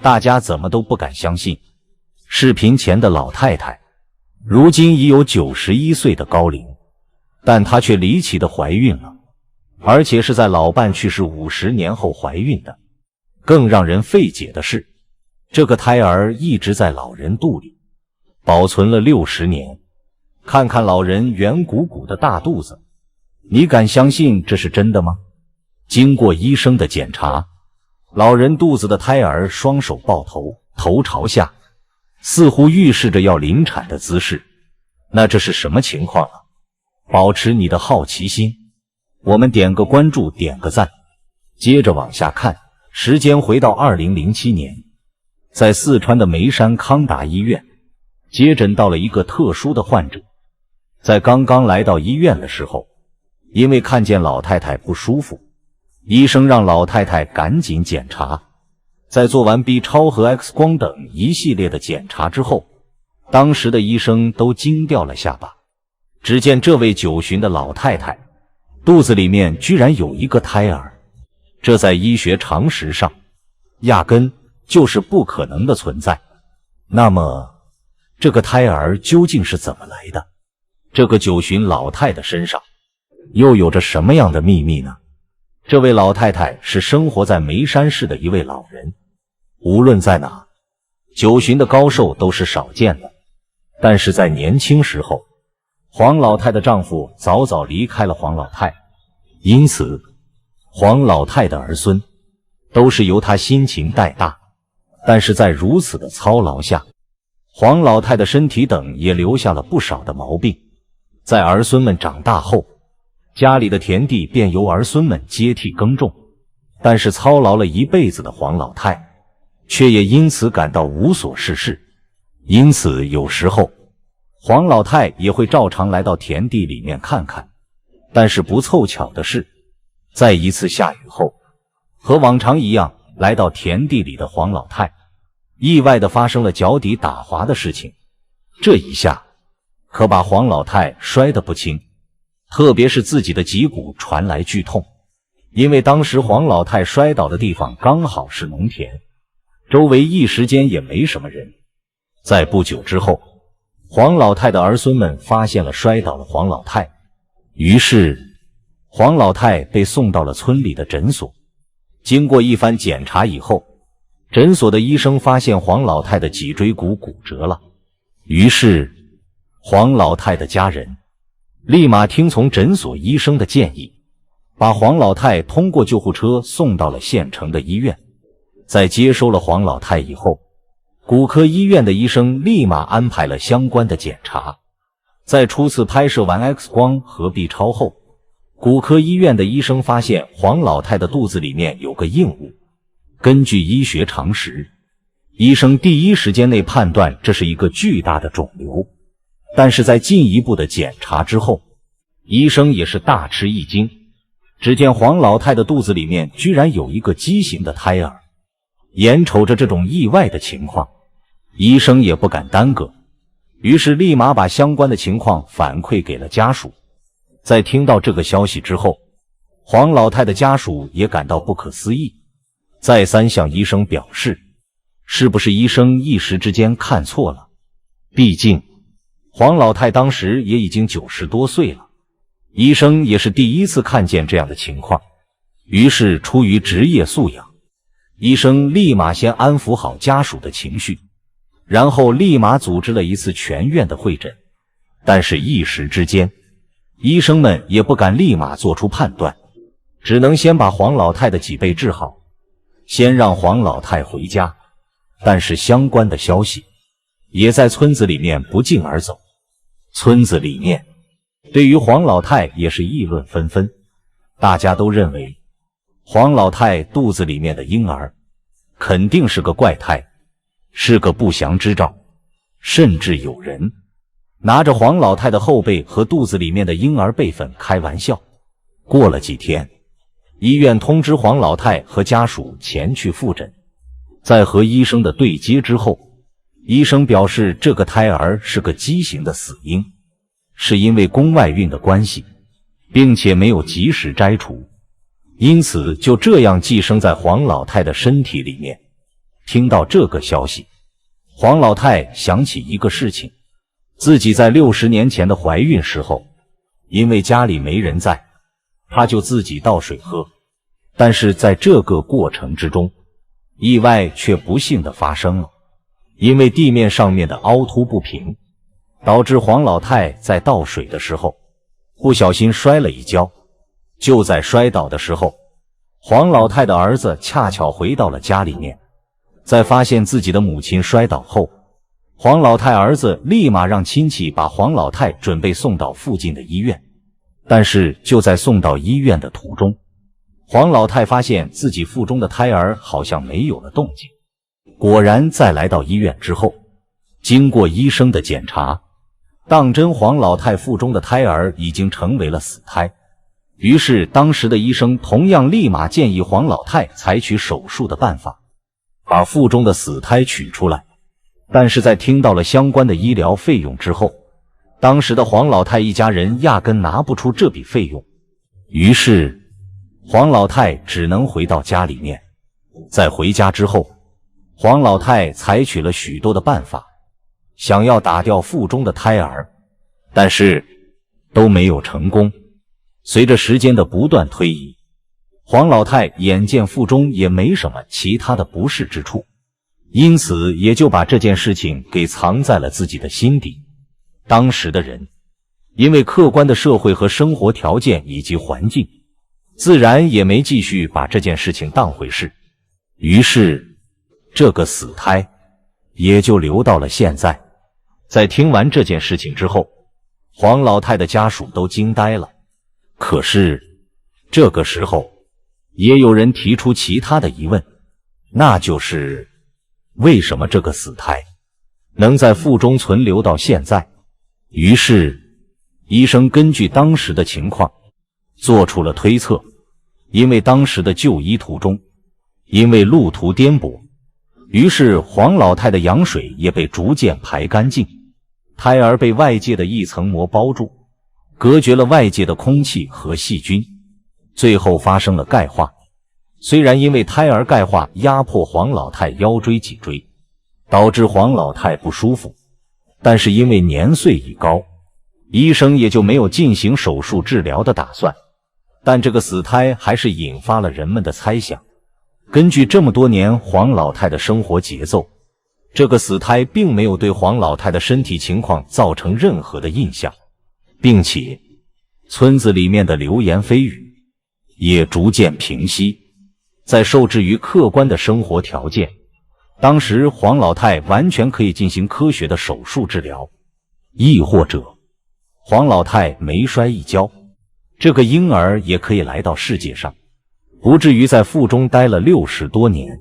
大家怎麼都不敢相信，視頻前的老太太如今已有91歲的高齡，但她卻離奇地懷孕了，而且是在老伴去世50年後懷孕的。更讓人費解的是，這個胎兒一直在老人肚裡保存了60年。看看老人圓鼓鼓的大肚子，你敢相信這是真的嗎？經過醫生的檢查，老人肚子的胎兒雙手抱頭，頭朝下，似乎預示着要临產的姿勢。那這是什麼情況啊？保持你的好奇心，我們點個關注，點個讚。接着往下看，時間回到2007年，在四川的眉山康达醫院接診到了一個特殊的患者。在刚刚來到醫院的時候，因為看見老太太不舒服，醫生讓老太太趕緊檢查。在做完 B 超和 X 光等一系列的檢查之後，當時的醫生都驚掉了下巴。只見這位90旬的老太太肚子裡面居然有一個胎兒，這在醫學常識上壓根就是不可能的存在。那麼這個胎兒究竟是怎麼來的？這個90旬老太太身上又有着什麼樣的秘密呢？這位老太太是生活在眉山市的一位老人，無論在哪，90旬的高壽都是少見的。但是在年輕時候，黃老太的丈夫早早離開了黃老太，因此黃老太的兒孫都是由她辛勤帶大。但是在如此的操勞下，黄老太的身體等也留下了不少的毛病。在兒孙們長大後，家裡的田地便由兒孫們接替耕種，但是操勞了一輩子的黃老太卻也因此感到無所事事。因此有時候黄老太也会照常来到田地裡面看看。但是不凑巧的是，在一次下雨后，和往常一樣來到田地裡的黃老太意外地發生了腳底打滑的事情。這一下可把黃老太摔得不輕，特別是自己的脊骨傳來劇痛。因為當時黃老太摔倒的地方剛好是農田，周圍一時間也沒什麼人。在不久之後，黃老太的兒孫們發現了摔倒的黃老太，於是黃老太被送到了村裡的診所。經過一番檢查以後，診所的醫生發現黃老太的脊椎骨骨折了，於是黃老太的家人立馬聽從診所醫生的建議，把黃老太通過救護車送到了縣城的醫院。在接收了黄老太以後，骨科醫院的醫生立馬安排了相關的檢查。在初次拍攝完 X 光和 B 超後，骨科醫院的醫生發現黃老太的肚子裡面有個硬物。根據醫學常識，醫生第一時間內判斷這是一個巨大的腫瘤。但是在進一步的檢查之後，醫生也是大吃一驚，只見黃老太的肚子裡面居然有一個畸形的胎兒。眼瞅着这種意外的情況，醫生也不敢耽擱，於是立馬把相關的情況反饋給了家屬。在聽到這個消息之後，黃老太的家屬也感到不可思議，再三向醫生表示，是不是醫生一時之間看錯了？畢竟黃老太當時也已經90多歲了，醫生也是第一次看見這樣的情況。於是出於職業素養，醫生立馬先安撫好家屬的情緒，然後立馬組織了一次全院的會診。但是一時之間，醫生們也不敢立馬做出判斷，只能先把黃老太的脊背治好，先讓黃老太回家。但是相關的消息也在村子裡面不脛而走，村子裡面對於黄老太也是議論紛紛，大家都認為黃老太肚子裡面的嬰兒肯定是個怪胎，是個不祥之兆，甚至有人拿着黃老太的後背和肚子裡面的嬰兒備份開玩笑。過了幾天，醫院通知黃老太和家屬前去複診。在和醫生的對接之後，醫生表示這個胎兒是個畸形的死嬰，是因為宮外孕的關係，並且沒有及時摘除，因此就這樣寄生在黃老太的身體裡面。聽到這個消息，黃老太想起一個事情，自己在60年前的懷孕時候，因為家裡沒人在，她就自己倒水喝。但是在這個過程之中，意外卻不幸地發生了，因為地面上面的凹凸不平，導致黃老太在倒水的時候不小心摔了一跤。就在摔倒的时候，黄老太的兒子恰巧回到了家里面，在发现自己的母親摔倒後，黃老太兒子立馬讓親戚把黃老太準備送到附近的醫院。但是就在送到醫院的途中，黃老太發現自己腹中的胎兒好像沒有了動靜。果然在來到醫院之後，經過醫生的檢查，當真黄老太腹中的胎兒已經成為了死胎。於是當時的醫生同樣立馬建議黃老太採取手術的辦法，把腹中的死胎取出來。但是在聽到了相關的醫療費用之後，當時的黃老太一家人壓根拿不出這筆費用。於是黃老太只能回到家裡面。在回家之後，黃老太採取了許多的辦法，想要打掉腹中的胎兒，但是都沒有成功。隨着時間的不斷推移，黃老太眼見腹中也沒什麼其他的不適之處，因此也就把這件事情給藏在了自己的心底。當時的人因為客觀的社會和生活條件以及環境，自然也沒繼續把這件事情當回事，於是這個死胎也就留到了現在。在聽完這件事情之後，黃老太的家屬都驚呆了。可是這個時候也有人提出其他的疑問，那就是為什麼這個死胎能在腹中存留到現在？於是醫生根據當時的情況做出了推測，因為當時的就醫途中因為路途顛簸，於是黄老太的羊水也被逐漸排乾淨，胎兒被外界的一層膜包住，隔絕了外界的空氣和細菌，最後發生了鈣化。虽然因為胎兒鈣化壓迫黃老太腰椎脊椎，導致黃老太不舒服，但是因為年歲已高，醫生也就沒有進行手術治療的打算。但這個死胎還是引發了人們的猜想。根據這麼多年黃老太的生活節奏，這個死胎並沒有對黃老太的身體情況造成任何的印象，並且村子裡面的流言蜚語也逐漸平息。在受制於客觀的生活條件，當時黃老太完全可以進行科學的手術治療，亦或者黃老太沒摔一跤，這個嬰兒也可以來到世界上，不至於在腹中待了60多年。